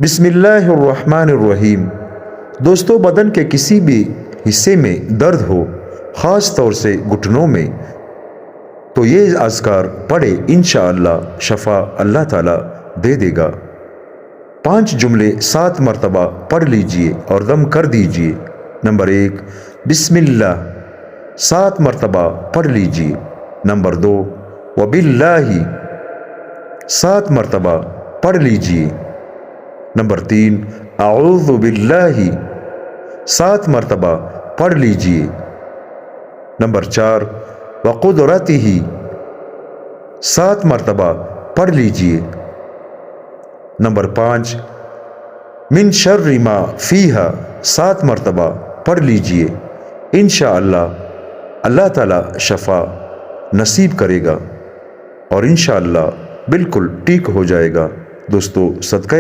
بسم اللہ الرحمن الرحیم۔ دوستو، بدن کے کسی بھی حصے میں درد ہو، خاص طور سے گھٹنوں میں، تو یہ اذکار پڑھے، انشاءاللہ شفا اللہ تعالیٰ دے دے گا۔ 5 جملے 7 مرتبہ پڑھ لیجئے اور دم کر دیجئے۔ نمبر 1، بسم اللہ 7 مرتبہ پڑھ لیجئے۔ نمبر 2، وباللہ 7 مرتبہ پڑھ لیجئے۔ نمبر 3، اعوذ باللہ 7 مرتبہ پڑھ لیجئے۔ نمبر 4، وقدرتہ 7 مرتبہ پڑھ لیجئے۔ نمبر 5، من شر ما فیہا 7 مرتبہ پڑھ لیجئے۔ انشاءاللہ اللہ تعالیٰ شفا نصیب کرے گا اور انشاءاللہ بالکل ٹھیک ہو جائے گا۔ دوستو، صدقہ